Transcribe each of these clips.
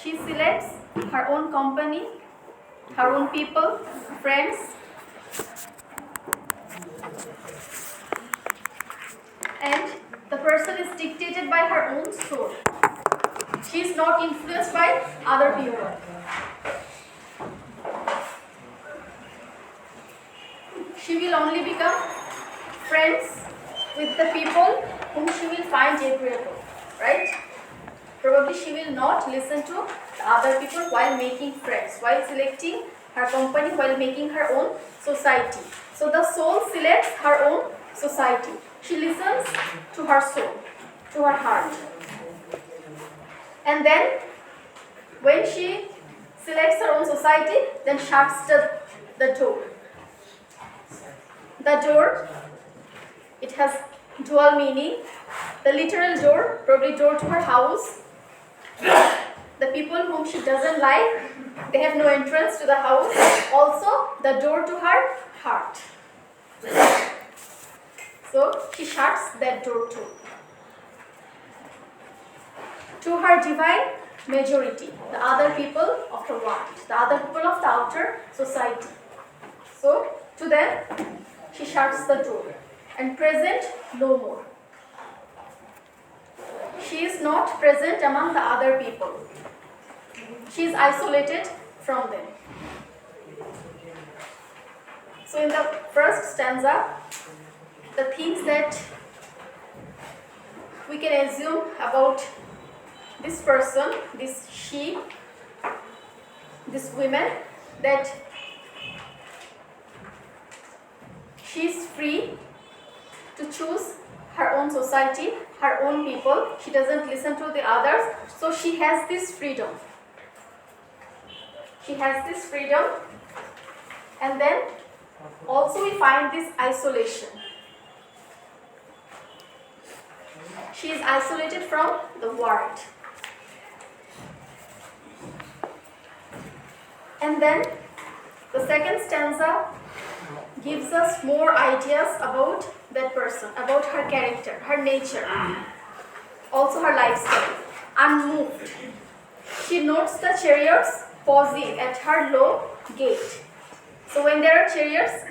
She selects her own company, her own people, friends, and the person is dictated by her own soul. She is not influenced by other people. She will only become friends with the people whom she will find agreeable, right? Probably she will not listen to the other people while making friends, while selecting her company, while making her own society. So the soul selects her own society. She listens to her soul, to her heart. And then when she selects her own society, then shuts the door. The door, it has dual meaning. The literal door, probably door to her house. The people whom she doesn't like, they have no entrance to the house. Also, the door to her heart. So, she shuts that door too. To her divine majority, the other people of the world, the other people of the outer society. So, to them, she shuts the door and present no more. She is not present among the other people. She is isolated from them. So in the first stanza, the things that we can assume about this person, this she, this woman, that she is free to choose her own society, her own people. She doesn't listen to the others. So she has this freedom. She has this freedom. And then also we find this isolation. She is isolated from the world. And then the second stanza gives us more ideas about that person, about her character, her nature, also her lifestyle. Unmoved. She notes the chariots pausing at her low gate. So when there are chariots,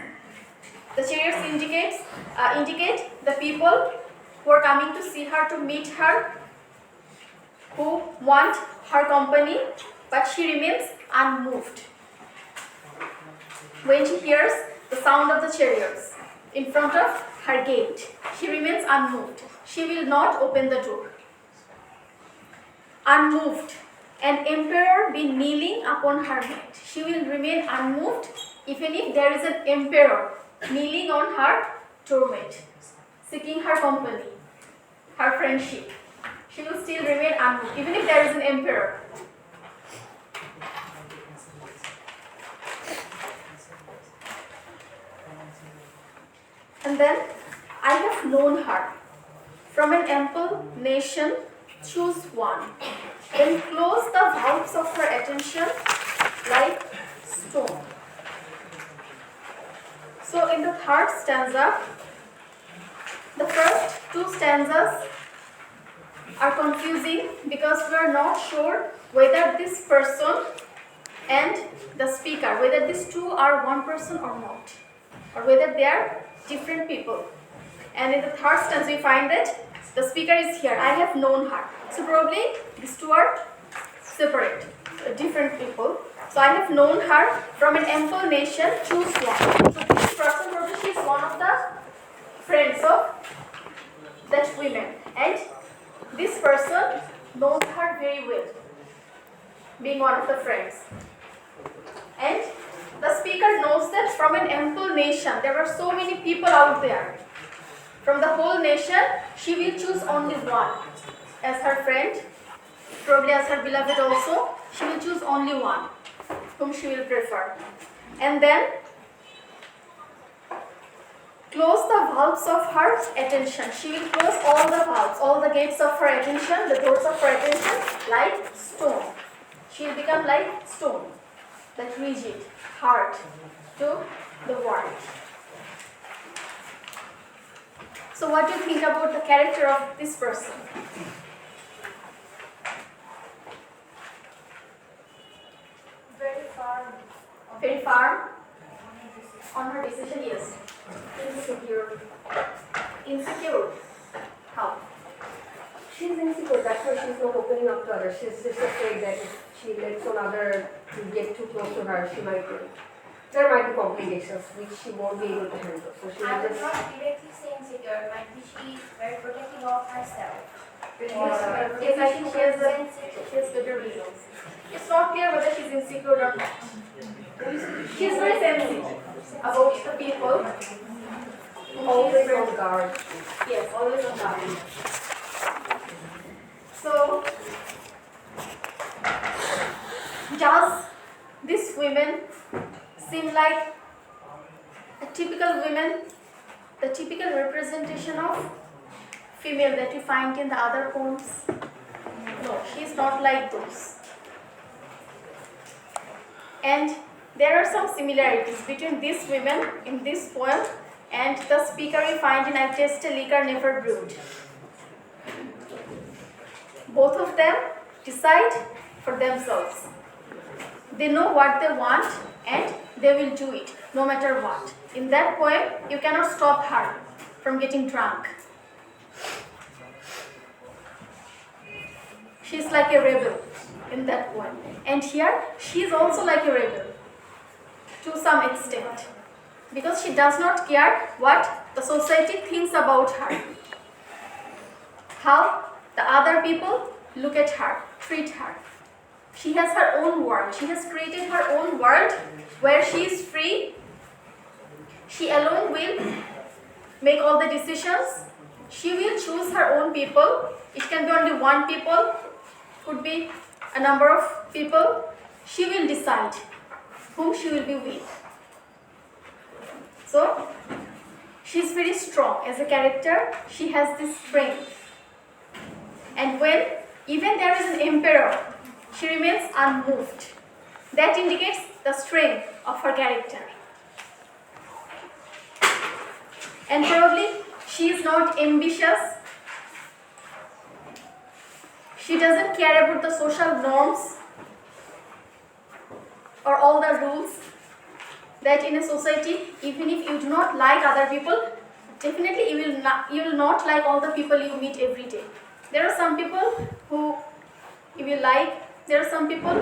the chariots indicate the people who are coming to see her, to meet her, who want her company, but she remains unmoved. When she hears the sound of the chariots in front of her gate, she remains unmoved. She will not open the door. Unmoved. An emperor be kneeling upon her mat. She will remain unmoved even if there is an emperor kneeling on her doormat, seeking her company, her friendship. She will still remain unmoved even if there is an emperor. And then, I have known her. From an ample nation, choose one. Then close the valves of her attention like stone. So in the third stanza, the first two stanzas are confusing because we are not sure whether this person and the speaker, whether these two are one person or not, or whether they are different people. And in the third stanza, we find that the speaker is here. I have known her. So probably these two are separate, different people. So I have known her from an ample nation. Choose one. So this person probably she is one of the friends of that woman, and this person knows her very well, being one of the friends. And the speaker knows that from an ample nation, there are so many people out there. From the whole nation, she will choose only one as her friend, probably as her beloved also. She will choose only one whom she will prefer. And then close the valves of her attention. She will close all the valves, all the gates of her attention, the doors of her attention like stone. She will become like stone, like rigid, hard to the world. So what do you think about the character of this person? Very firm on her decision, yes. Insecure. Insecure. How? She's insecure, that's why she's not opening up to others. She's just afraid that if she lets another get too close to her, she might there might be complications which she won't be able to handle. So she I will would just not directly say insecure, might be she is very protective of herself. Yes, I think she has better reasons. It's not clear whether she's insecure or not. She's very sensitive about the people. always on guard. Yes, always on guard. So, does these women seem like a typical women, the typical representation of female that you find in the other poems? No, she is not like those. And there are some similarities between these women in this poem and the speaker we find in I Taste a Liquor Never Brewed. Both of them decide for themselves. They know what they want and they will do it no matter what. In that poem, you cannot stop her from getting drunk. She's like a rebel in that poem. And here, she is also like a rebel to some extent. Because she does not care what the society thinks about her. How the other people look at her, treat her. She has her own world. She has created her own world where she is free. She alone will make all the decisions. She will choose her own people. It can be only one people, could be a number of people. She will decide whom she will be with. So, she is very strong as a character. She has this strength. And when even there is an emperor, she remains unmoved. That indicates the strength of her character. And probably she is not ambitious. She doesn't care about the social norms or all the rules that in a society, even if you do not like other people, definitely you will not like all the people you meet every day. There are some people who you will like. There are some people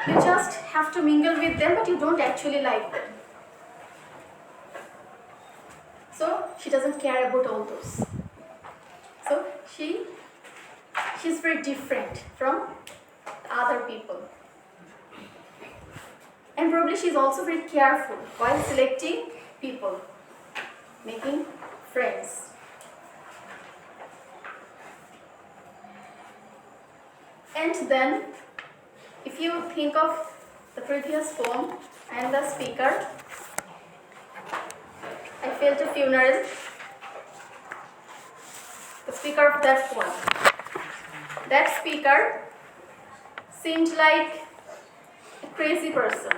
you just have to mingle with them, but you don't actually like them. So she doesn't care about all those. So she's very different from other people. And probably she's also very careful while selecting people, making friends. And then, if you think of the previous poem and the speaker, I felt a funeral. The speaker of that poem. That speaker seemed like a crazy person.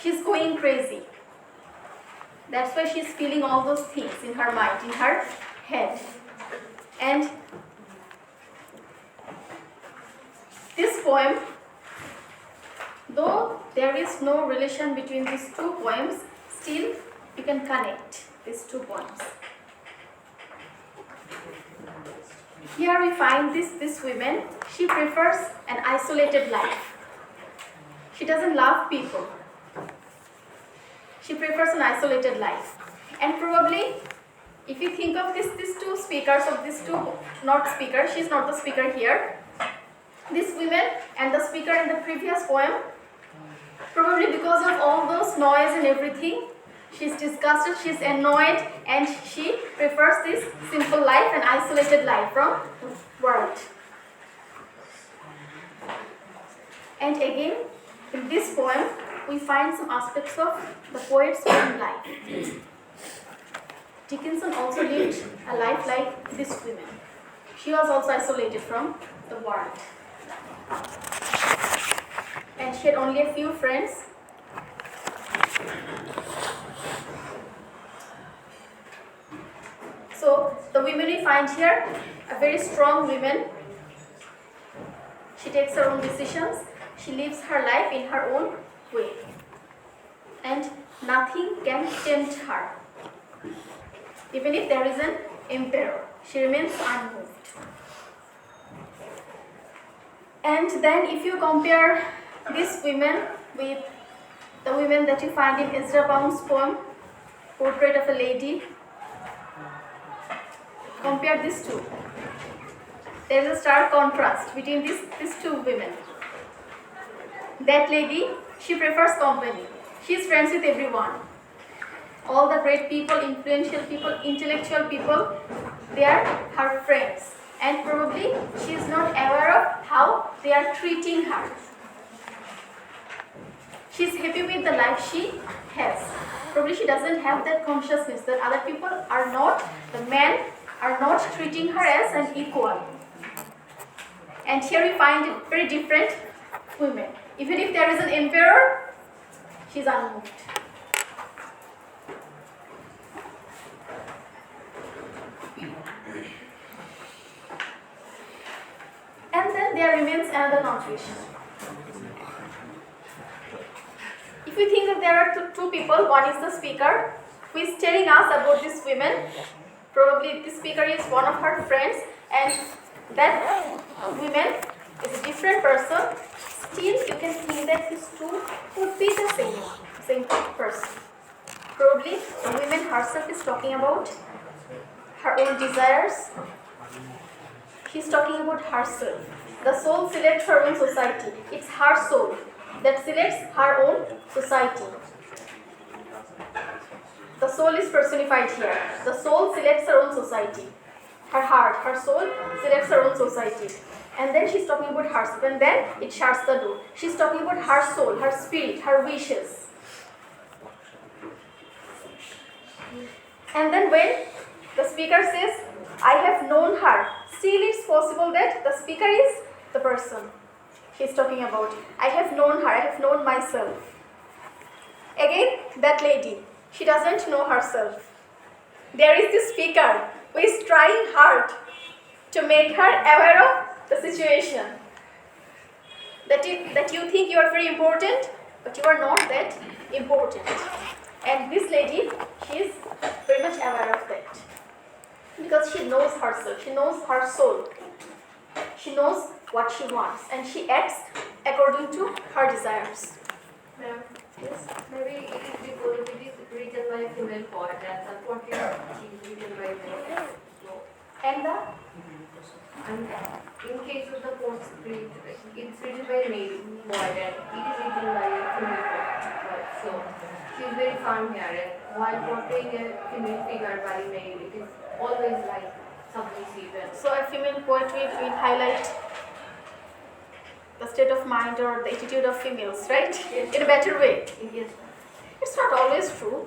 She's going crazy. That's why she's feeling all those things in her mind, in her head. And this poem, though there is no relation between these two poems, still you can connect these two poems. Here we find this woman, she prefers an isolated life. She doesn't love people. She prefers an isolated life. And probably, if you think of these two speakers of these two, not speaker, she's not the speaker here. This woman and the speaker in the previous poem, probably because of all those noise and everything, she's disgusted, she's annoyed, and she prefers this simple life and isolated life from world. And again, in this poem, we find some aspects of the poet's own life. Dickinson also lived a life like this woman. She was also isolated from the world. And she had only a few friends. So the women we find here, a very strong woman. She takes her own decisions. She lives her life in her own way. And nothing can tempt her. Even if there is an emperor, she remains unmoved. And then if you compare these women with the women that you find in Ezra Pound's poem, Portrait of a Lady, compare these two. There is a stark contrast between these two women. That lady, she prefers company. She is friends with everyone. All the great people, influential people, intellectual people, they are her friends. And probably she is not aware of how they are treating her. She is happy with the life she has. Probably she doesn't have that consciousness that other people are not, the men are not treating her as an equal. And here we find very different women. Even if there is an emperor, she is unmoved. And then there remains another contradiction. If we think that there are two people, one is the speaker who is telling us about these women. Probably this speaker is one of her friends, and that woman is a different person. Still, you can think that these two could be the same person. Probably the woman herself is talking about her own desires. She's talking about herself. The soul selects her own society. It's her soul that selects her own society. The soul is personified here. The soul selects her own society. Her heart, her soul selects her own society. And then she's talking about herself, and then it shuts the door. She's talking about her soul, her spirit, her wishes. And then when the speaker says, I have known her, still it's possible that the speaker is the person she's talking about. I have known her, I have known myself. Again, that lady, she doesn't know herself. There is this speaker who is trying hard to make her aware of the situation. That you think you are very important, but you are not that important. And this lady, she is very much aware of that. Because she knows herself, she knows her soul. She knows what she wants, and she acts according to her desires. Ma'am, yes, maybe it is because it is written by a female poet and the portrait is written by a male. So, And and in case of the portrait, it's written by a male poet and it is written by a female poet. So she is very firm here, and while portraying a female figure by a male, it is always like submissive. And so a female poetry will highlight the state of mind or the attitude of females, right? Yes. In a better way. yes, It's not always true.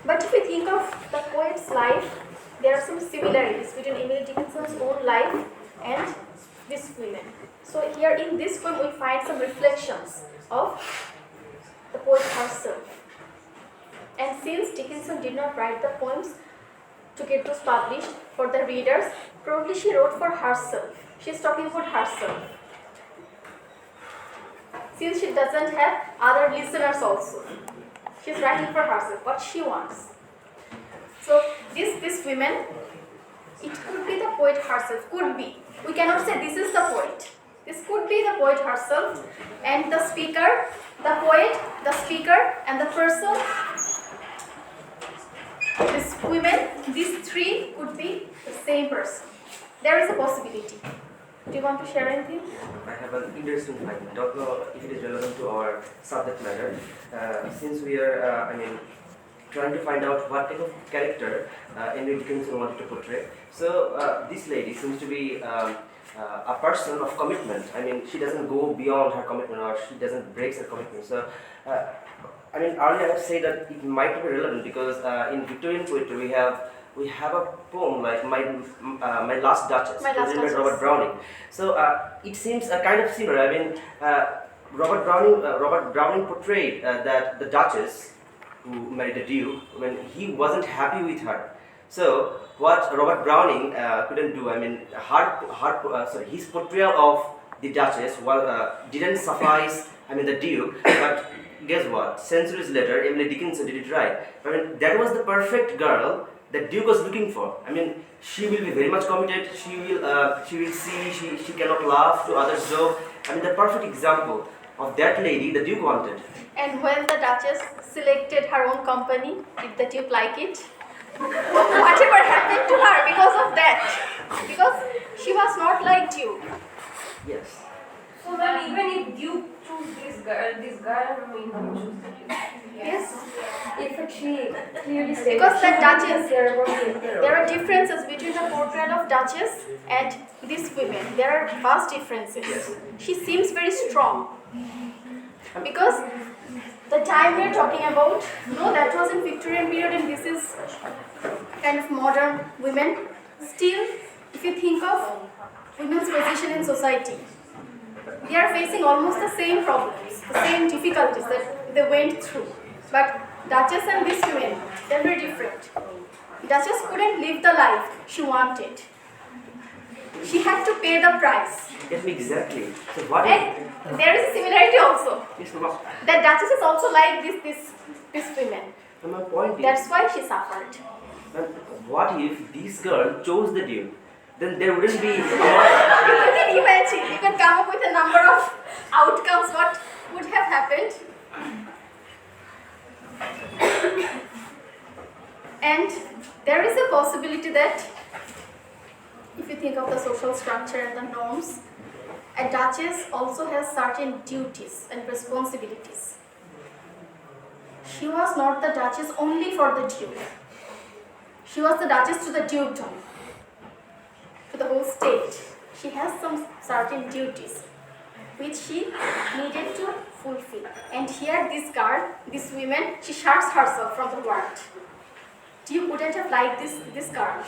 But if we think of the poet's life, there are some similarities between Emily Dickinson's own life and this women. So here in this poem we find some reflections of the poet herself. And since Dickinson did not write the poems to get those published for the readers, probably she wrote for herself. She's talking about herself. Since she doesn't have other listeners also, she's writing for herself, what she wants. So this women, it could be the poet herself, could be. We cannot say this is the poet. This could be the poet herself, and the speaker, the poet, the speaker, and the person. These women, these three could be the same person. There is a possibility. Do you want to share anything? I have an interesting finding. I don't know if it is relevant to our subject matter. Since we are, trying to find out what type of character Emily Dickinson wanted to portray. So this lady seems to be a person of commitment. She doesn't go beyond her commitment, or she doesn't break her commitment. So, earlier I said that it might be relevant because in Victorian poetry we have a poem like My Last Duchess, written by Robert Browning. So it seems kind of similar. Robert Browning portrayed that the Duchess who married a duke, when he wasn't happy with her. So what Robert Browning couldn't do, I mean, his portrayal of the Duchess didn't suffice. I mean, the Duke, but guess what? Centuries later, Emily Dickinson did it right. I mean, that was the perfect girl that Duke was looking for. I mean, she will be very much committed. She will see. She cannot laugh to others' joke. I mean, the perfect example of that lady the Duke wanted. And when the Duchess selected her own company, did the Duke like it? Whatever happened to her because of that? Because she was not like Duke. Yes. So then even if Duke choose this girl will not choose the Duke. Yes. If she clearly stated Because she the Duchess, doesn't care about the emperor. there are differences between the portrayal of Duchess and these women. There are vast differences. She seems very strong. Because the time we are talking about, no, that was in Victorian period and this is kind of modern women. Still, if you think of women's position in society, they are facing almost the same problems, the same difficulties that they went through. But Duchess and these women, they're very different. Duchess couldn't live the life she wanted. She had to pay the price. Yes, exactly. So what? And there is a similarity also. Yes, ma'am. That Duchess is also like this women. And my point is, That's why she suffered. ma'am, what if this girl chose the Duke? Then there wouldn't be. You can imagine, you can come up with a number of outcomes what would have happened. And there is a possibility that if you think of the social structure and the norms, a Duchess also has certain duties and responsibilities. She was not the Duchess only for the Duke. She was the Duchess to the dukedom, to the whole state. She has some certain duties which she needed to fulfill. And here this girl, this woman, she shuts herself from the world. Duke wouldn't have liked this girl.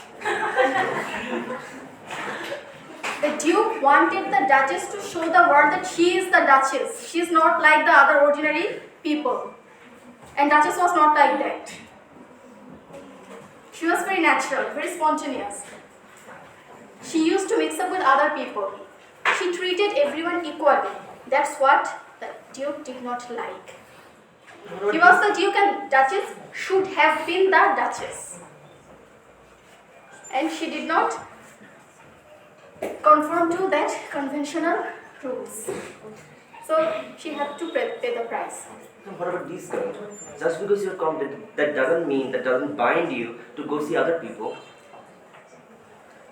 The Duke wanted the Duchess to show the world that she is the Duchess. She is not like the other ordinary people. And Duchess was not like that. She was very natural, very spontaneous. She used to mix up with other people. She treated everyone equally. That's what the Duke did not like. He was the Duke and Duchess should have been the Duchess. And she did not conform to that conventional rules. So she had to pay the price. What about this girl? Just because you're competent, that doesn't bind you to go see other people.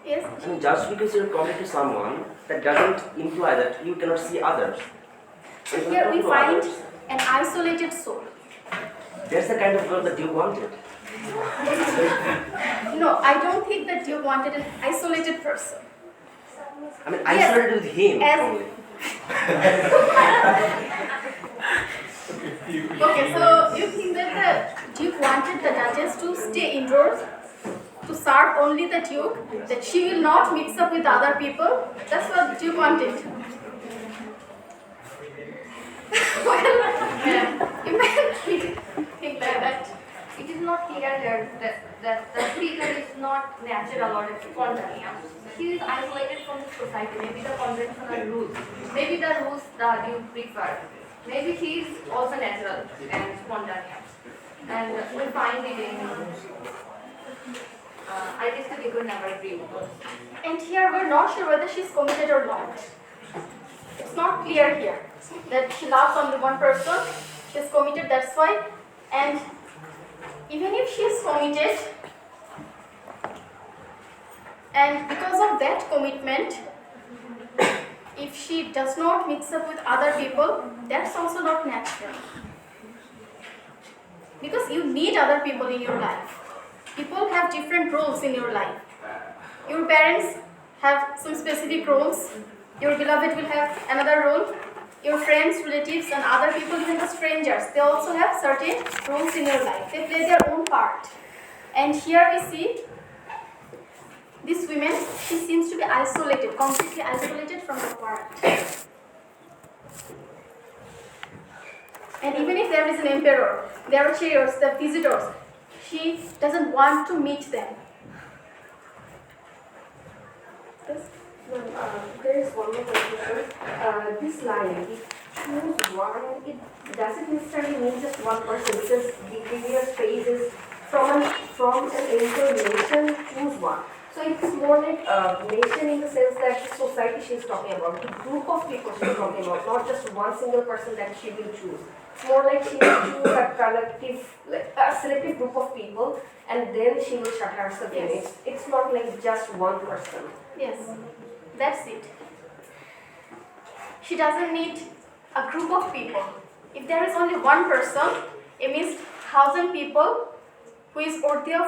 Yes. I mean, just because you're committed to someone, that doesn't imply that you cannot see others. And here we find an isolated soul. That's the kind of girl that you wanted. No, I don't think that Duke wanted an isolated person. I mean, isolated with him As- only. Okay, so you think that the Duke wanted the Duchess to stay indoors, to serve only the Duke, that she will not mix up with other people? That's what Duke wanted. Well, you may think like that. It is not clear here that the speaker is not natural or spontaneous. He is isolated from the society, maybe the conventional rules, maybe the rules that you prefer. Maybe he is also natural and spontaneous. And we find it in, I guess we could never agree with us. And here we're not sure whether she's committed or not. It's not clear here that she loves only one person, she's committed, that's why. And even if she's committed, and because of that commitment, if she does not mix up with other people, that's also not natural. Because you need other people in your life. People have different roles in your life. Your parents have some specific roles. Your beloved will have another role. Your friends, relatives, and other people, even the strangers, they also have certain roles in your life. They play their own part. And here we see this woman, she seems to be isolated, completely isolated from the world. And even if there is an emperor, there are chairs, the visitors, she doesn't want to meet them. Yes. There is one more question. This line, if choose one, it doesn't necessarily mean just one person because the previous phrase is from an entire nation, choose one. So it's more like a nation in the sense that the society she's talking about, the group of people she's talking about, not just one single person that she will choose. It's more like she will choose a collective, like a selective group of people, and then she will shut herself in. Yes. It's not like just one person. Yes, that's it. She doesn't need a group of people. If there is only one person, it means 1,000 people who is worthy of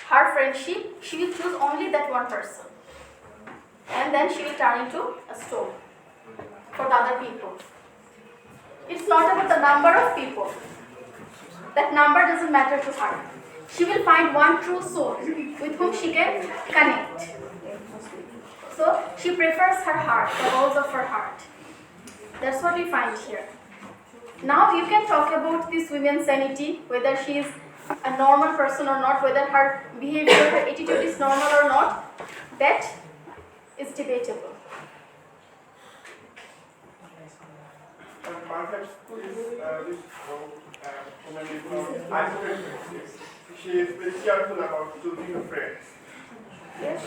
her friendship, she will choose only that one person. And then she will turn into a stone for the other people. It's not about the number of people. That number doesn't matter to her. She will find one true soul with whom she can connect. So she prefers her heart, the walls of her heart. That's what we find here. Now you can talk about this woman's sanity, whether she is a normal person or not, whether her behavior, her attitude is normal or not. That is debatable. Perhaps this woman is not isolated. She is very careful about choosing her friends. Yes?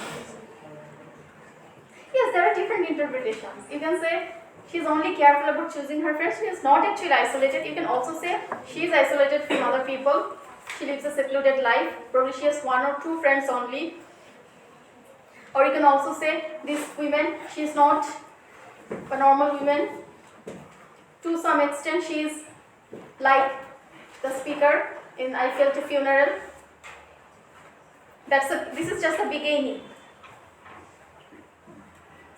Yes, there are different interpretations. You can say she is only careful about choosing her friends. She is not actually isolated. You can also say she is isolated from other people. She lives a secluded life. Probably she has one or two friends only. Or you can also say this woman, she is not a normal woman. To some extent, she is like the speaker in I Felt a Funeral. This is just the beginning.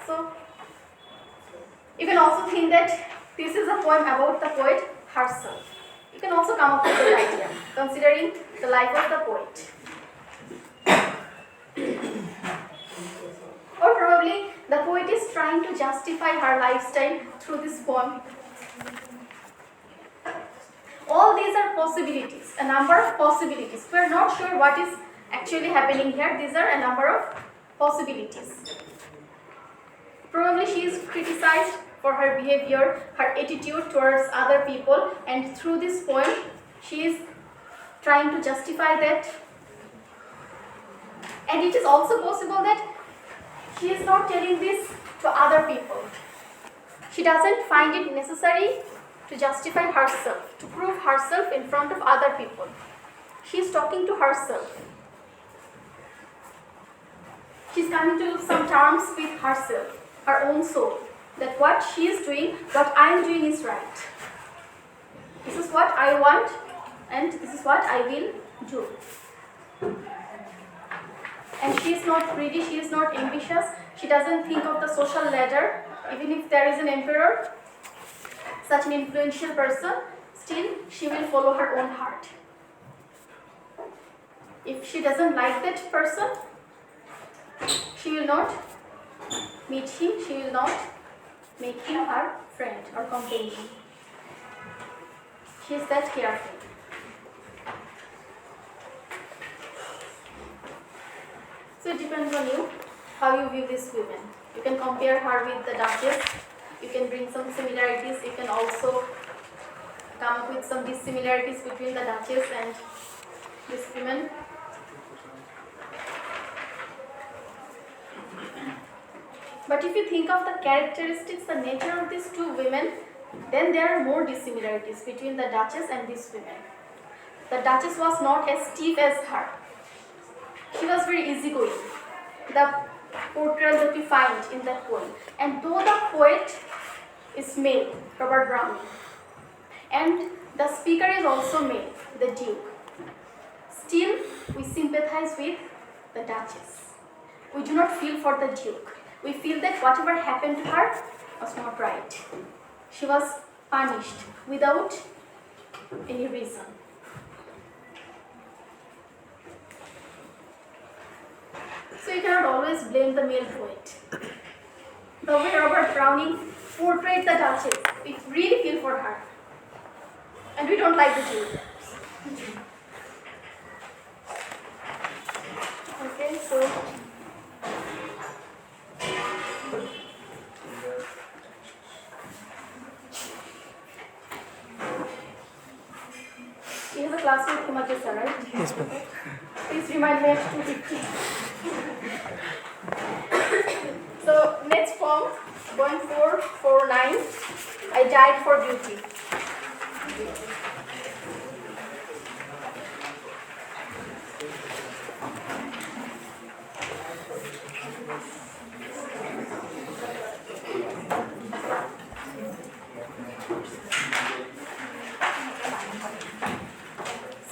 So, you can also think that this is a poem about the poet herself. You can also come up with that idea, considering the life of the poet. Or probably the poet is trying to justify her lifestyle through this poem. All these are possibilities, a number of possibilities. We are not sure what is actually happening here. These are a number of possibilities. Probably she is criticized for her behavior, her attitude towards other people, and through this poem, she is trying to justify that. And it is also possible that she is not telling this to other people. She doesn't find it necessary to justify herself, to prove herself in front of other people. She is talking to herself. She is coming to some terms with herself, her own soul, that what she is doing, what I am doing is right. This is what I want and this is what I will do. And she is not greedy, she is not ambitious, she doesn't think of the social ladder. Even if there is an emperor, such an influential person, still she will follow her own heart. If she doesn't like that person, she will not meet him, she will not make him her friend or companion. She is that careful. So it depends on you, how you view this woman. You can compare her with the Duchess. You can bring some similarities. You can also come up with some dissimilarities between the Duchess and this woman. But if you think of the characteristics, the nature of these two women, then there are more dissimilarities between the Duchess and this woman. The Duchess was not as stiff as her. She was very easygoing. The portrayal that we find in that poem. And though the poet is male, Robert Browning, and the speaker is also male, the Duke, still we sympathize with the Duchess. We do not feel for the Duke. We feel that whatever happened to her was not right. She was punished without any reason. So you cannot always blame the male poet. The way Robert Browning portrayed the Duchess, we really feel for her. And we don't like the Duke. Okay, so class with Himachi sir, right? Yes, ma'am. Please remind me at 2:50. So next poem, going 449. I died for beauty.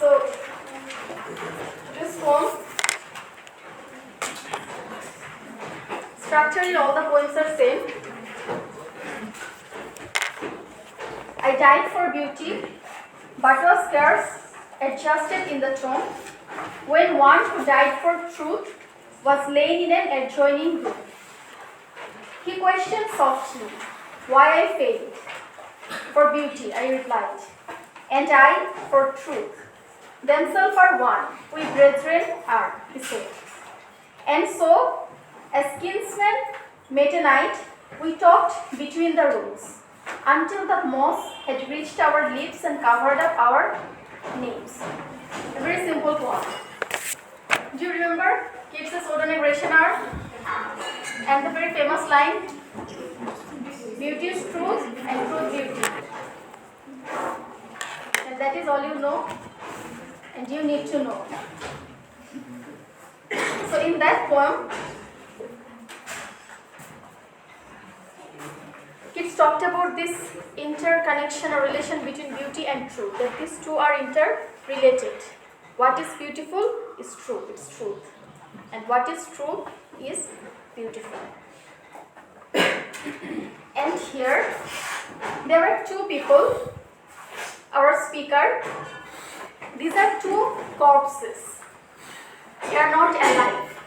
So this poem, structurally all the poems are same. I died for beauty, but was scarce, adjusted in the tomb, when one who died for truth was laid in an adjoining room. He questioned softly why I failed. For beauty, I replied, and I for truth. Themselves are one, we brethren are, he said. And so, as kinsmen met a night, we talked between the rooms, until the moss had reached our lips and covered up our names. A very simple poem. Do you remember Keats's Ode on a Grecian Art? And the very famous line, beauty is truth and truth beauty. And that is all you know and you need to know. So in that poem, Keats talked about this interconnection or relation between beauty and truth, that these two are interrelated. What is beautiful is truth, it's truth. And what is true is beautiful. And here, there are two people, our speaker. These are two corpses. They are not alive.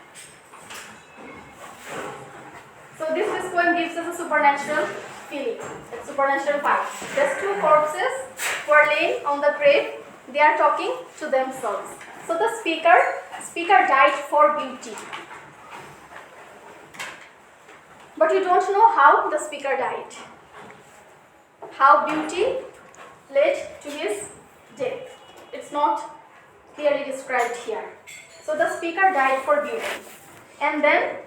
So this poem gives us a supernatural feeling, a supernatural vibe. There's two corpses who are laying on the grave. They are talking to themselves. So the speaker died for beauty. But you don't know how the speaker died. How beauty led to his death. It's not clearly described here. So the speaker died for beauty. And then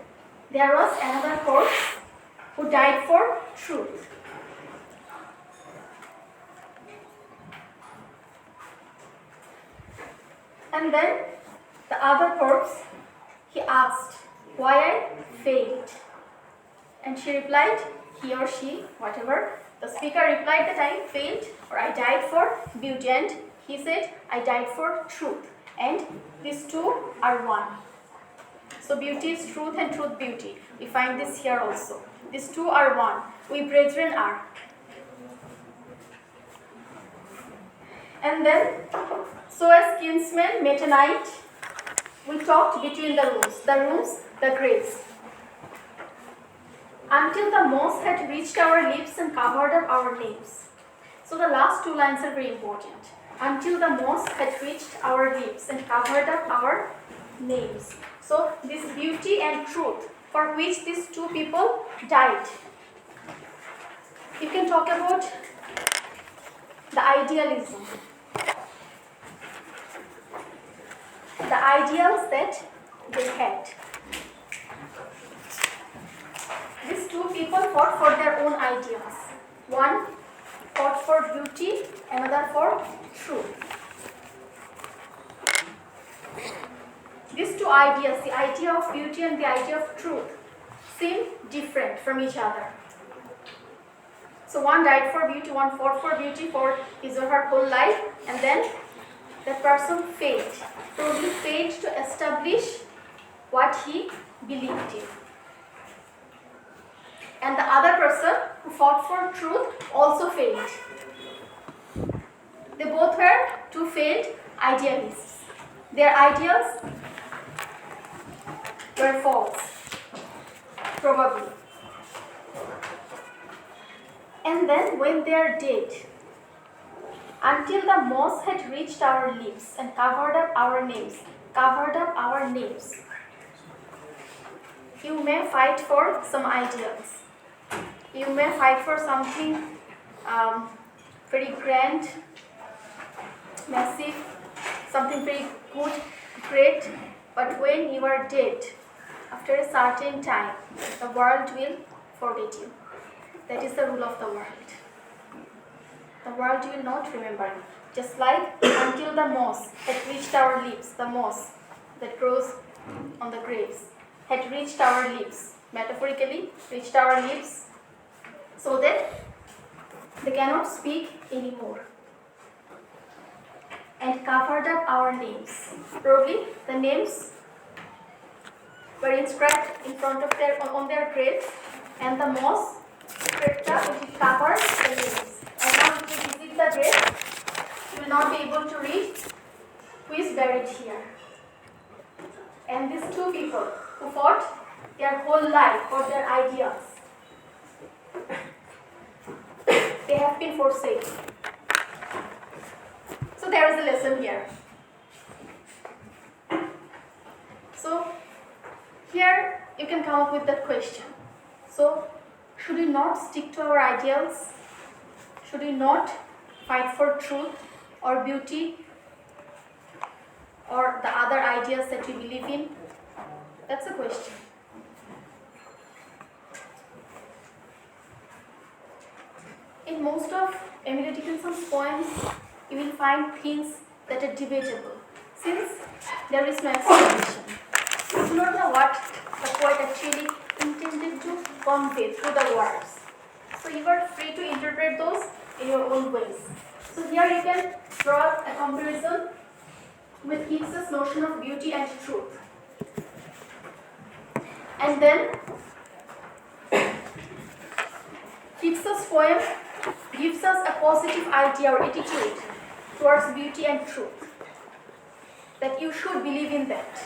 there was another corpse who died for truth. And then the other corpse, he asked why I failed. And she replied, he or she, whatever. The speaker replied that I failed or I died for beauty. And he said, I died for truth. And these two are one. So beauty is truth and truth beauty. We find this here also. These two are one. We brethren are. And then, so as kinsmen met a night, we talked between the rooms, the graves. Until the moss had reached our lips and covered up our names. So the last two lines are very important. Until the moss had reached our lips and covered up our names. So this beauty and truth for which these two people died. You can talk about the idealism. The ideals that they had. These two people fought for their own ideals. One fought for beauty, another for truth. These two ideas, the idea of beauty and the idea of truth, seem different from each other. So one died for beauty, one fought for beauty for his or her whole life, and then that person failed. So he failed to establish what he believed in. And the other person who fought for truth also failed. They both were two failed idealists. Their ideals were false, probably. And then when they are dead, until the moss had reached our lips and covered up our names, you may fight for some ideals. You may fight for something very grand, massive, something very good, great, but when you are dead, after a certain time, the world will forget you. That is the rule of the world. The world will not remember you. Just like until the moss had reached our lips, the moss that grows on the graves had reached our lips, metaphorically reached our lips, so that they cannot speak anymore, and covered up our names. Probably the names were inscribed in front of on their graves, and the moss crept up, it covered the names. And now if you visit the grave, you will not be able to read who is buried here. And these two people who fought their whole life for their ideas, they have been forsaken. So there is a lesson here. So here you can come up with that question. So should we not stick to our ideals? Should we not fight for truth or beauty or the other ideas that we believe in? That's the question. In most of Emily Dickinson's poems, you will find things that are debatable, since there is no explanation. You do not know what the poet actually intended to convey through the words. So you are free to interpret those in your own ways. So here you can draw a comparison with Keats's notion of beauty and truth. And then Keats's poem gives us a positive idea or attitude towards beauty and truth, that you should believe in that.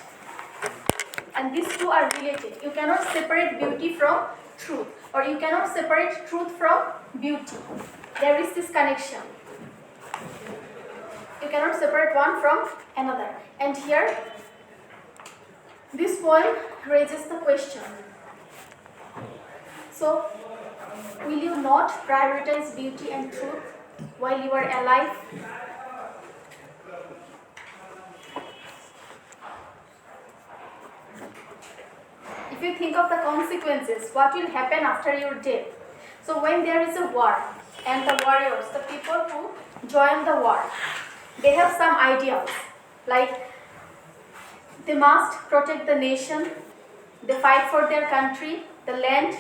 And these two are related. You cannot separate beauty from truth, or you cannot separate truth from beauty. There is this connection. You cannot separate one from another. And here, this poem raises the question. So, will you not prioritize beauty and truth while you are alive? If you think of the consequences, what will happen after your death? So when there is a war, and the warriors, the people who join the war, they have some ideals, like they must protect the nation, they fight for their country, the land,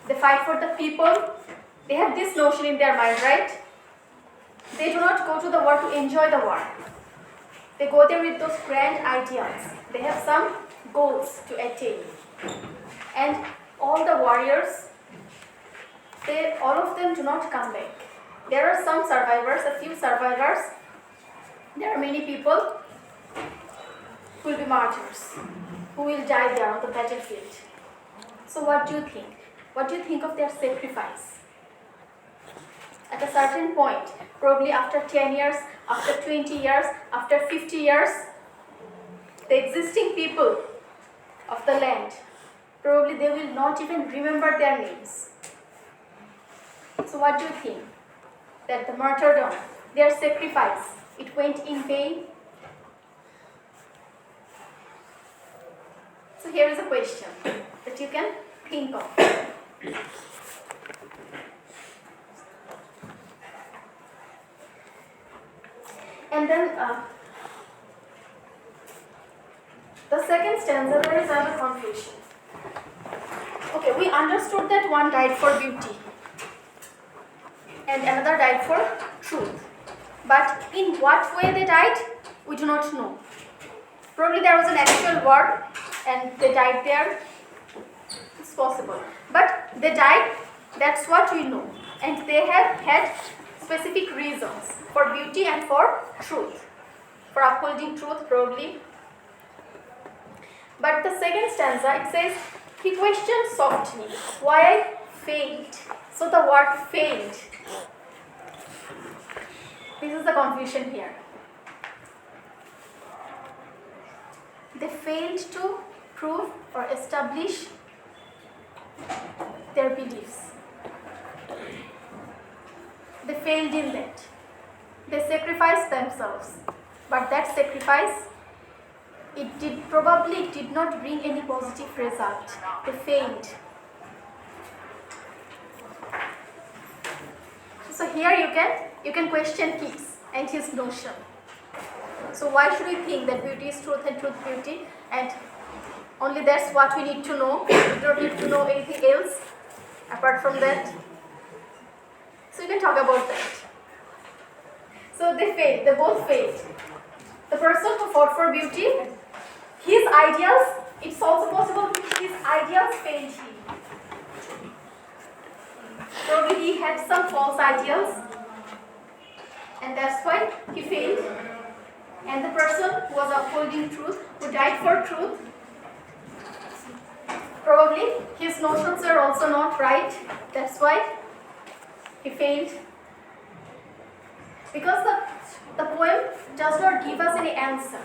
they fight for the people. They have this notion in their mind, right? They do not go to the war to enjoy the war. They go there with those grand ideals. They have some goals to attain. And all the warriors, all of them do not come back. There are some survivors, a few survivors. There are many people who will be martyrs, who will die there on the battlefield. So what do you think? What do you think of their sacrifice? At a certain point, probably after 10 years, after 20 years, after 50 years, the existing people of the land, probably they will not even remember their names. So what do you think? That the martyrdom, their sacrifice, it went in vain? So here is a question that you can think of. And then the second stanza, there is another confusion. Okay, we understood that one died for beauty and another died for truth. But in what way they died, we do not know. Probably there was an actual war and they died there. It's possible. But they died, that's what we know. And they have had specific reasons for beauty and for truth. For upholding truth, probably. But the second stanza, it says, he questioned softly why I failed. So the word failed. This is the confusion here. They failed to prove or establish their beliefs. They failed in that. They sacrificed themselves. but that sacrifice, probably did not bring any positive result. They failed. So here you can question Keats and his notion. So why should we think that beauty is truth and truth beauty, and only that's what we need to know? We don't need to know anything else apart from that. So you can talk about that. So they failed, they both failed. The person who fought for beauty, his ideals, it's also possible that his ideals failed him. Probably he had some false ideals, and that's why he failed. And the person who was upholding truth, who died for truth, probably his notions are also not right. That's why he failed. Because the poem does not give us any answer.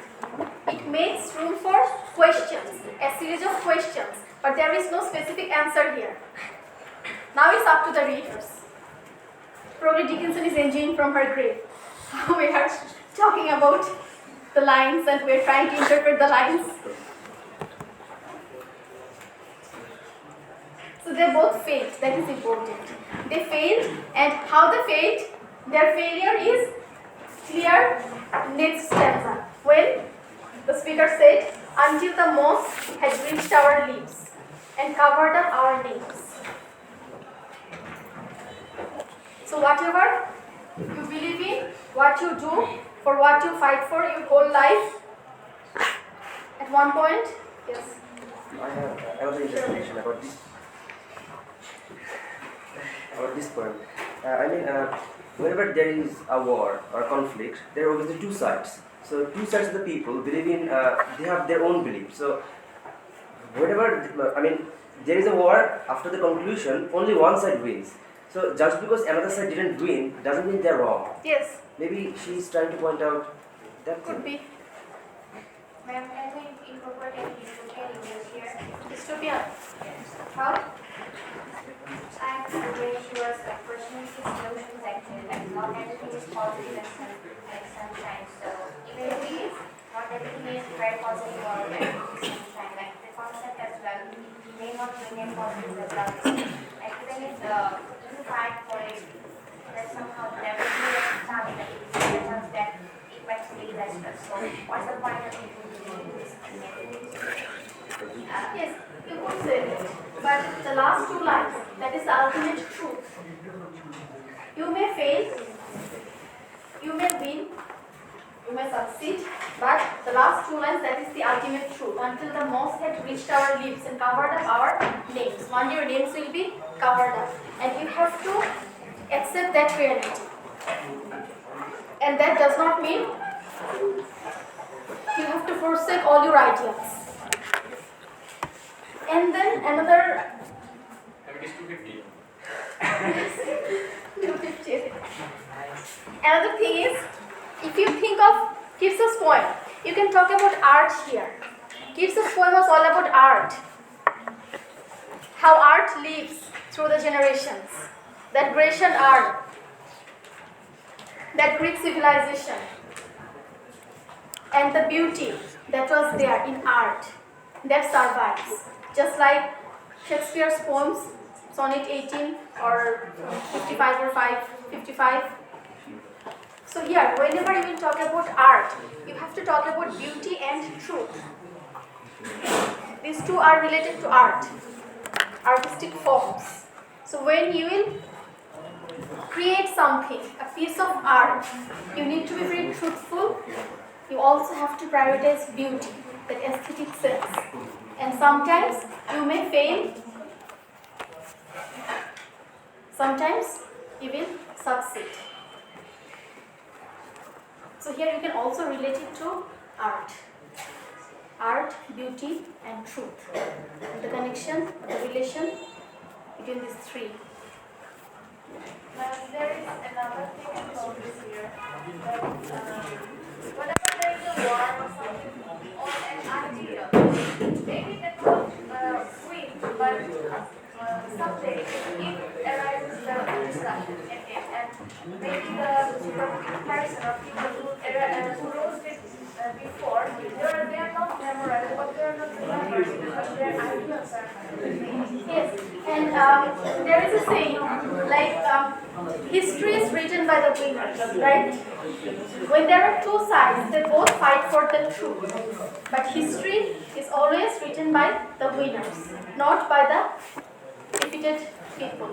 It makes room for questions, a series of questions, but there is no specific answer here. Now it's up to the readers. Probably Dickinson is enjoying from her grave. We are talking about the lines and we're trying to interpret the lines. So they both failed, that is important. They failed, and how they failed, their failure is clear in next stanza. When the speaker said, until the moss had reached our lips and covered up our names. So whatever you believe in, what you do, for what you fight for your whole life, at one point, yes. I have another interpretation about this poem. Whenever there is a war or a conflict, there are obviously two sides. So two sides of the people believe in, they have their own belief. So whenever, there is a war, after the conclusion, only one side wins. So just because another side didn't win, doesn't mean they're wrong. Yes. Maybe she's trying to point out that Could thing. be. Ma'am, can we incorporate any dystopian images here? Dystopia. Yes. How? And the way she was questioning his notions actually, like not everything is positive and sunshine. So even if it is, not everything is very positive or very sunshine. Like the concept as well may not bring in positive results. Like even if you fight for it, there's somehow there will be a chance that it is a chance that it might be disastrous. So what's the point of doing this? Yes, you could say it. But the last two lines, that is the ultimate truth. You may fail, you may win, you may succeed, but the last two lines, that is the ultimate truth. Until the moss had reached our lips and covered up our names. One day your names will be covered up. And you have to accept that reality. And that does not mean you have to forsake all your ideals. And then another 250. 250. Another thing is, if you think of Keats's poem, you can talk about art here. Keats's poem was all about art. How art lives through the generations. That Grecian art, that Greek civilization, and the beauty that was there in art, that survives. Just like Shakespeare's poems, Sonnet 18 or 55 or 55. So here, whenever you will talk about art, you have to talk about beauty and truth. These two are related to art, artistic forms. So when you will create something, a piece of art, you need to be very truthful. You also have to prioritize beauty, that aesthetic sense. And sometimes you may fail, sometimes you will succeed. So here you can also relate it to art. Art, beauty and truth. The connection, the relation between these three. There is another thing about this here. That, whenever there is a war or something, or an idea, maybe that will win, but someday it arises the discussion again, and maybe the comparison of people who rose with before, they are not memorized, but they are not remembered because their ideas are. Yes, and there is a saying like history is written by the winners, right? When there are two sides, they both fight for the truth. But history is always written by the winners, not by the defeated people.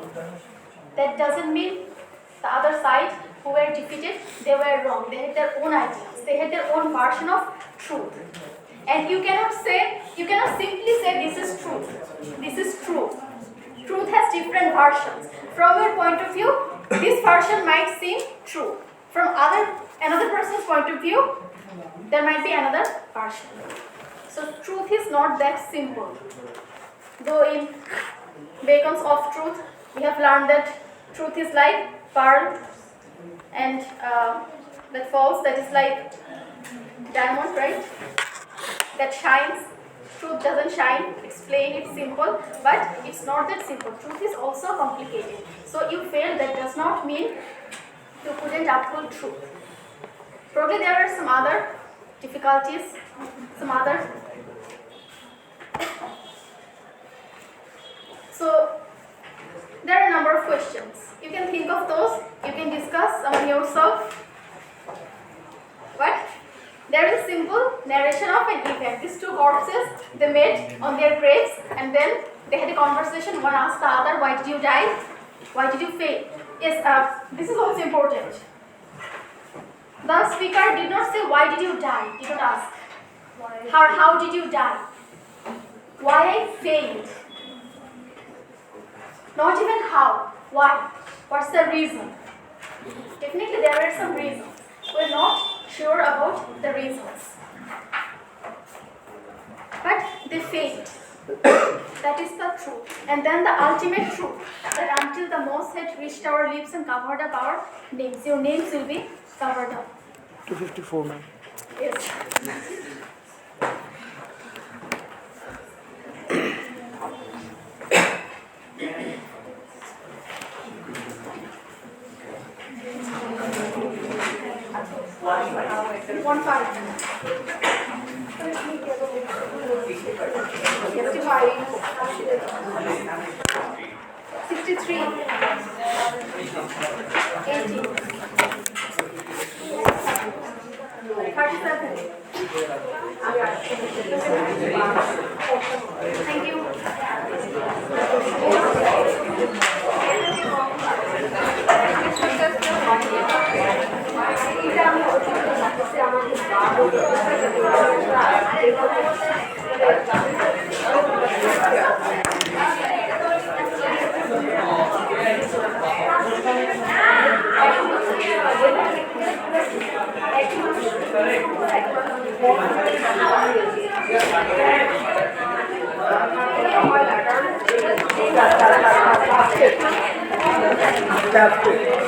That doesn't mean the other side who were defeated, they were wrong. They had their own ideas. They had their own version of truth. And you cannot simply say this is truth. This is true. Truth has different versions. From your point of view, this version might seem true. From another person's point of view, there might be another version. So truth is not that simple. Though in Bacon's Of Truth, we have learned that truth is like pearl, and that false, that is like diamond, right? That shines. Truth doesn't shine. It's plain, it's simple, but it's not that simple. Truth is also complicated. So you failed, that does not mean you couldn't uphold truth. Probably there are some other difficulties, some other. So there are a number of questions. You can think of those, you can discuss among yourself. But there is a simple narration of an event. These two corpses, they met on their graves and then they had a conversation. One asked the other, why did you die? Why did you fail? Yes, this is also important. The speaker did not say, why did you die? Did not ask. How did you die? Why I failed? Not even how. Why? What's the reason? Definitely there are some reasons. We're not sure about the reasons. But they failed. That is the truth. And then the ultimate truth, that until the moss had reached our lips and covered up our names, your names will be covered up. 254, ma'am. Yes. One five. 63. 80. 37. Thank you. That's it.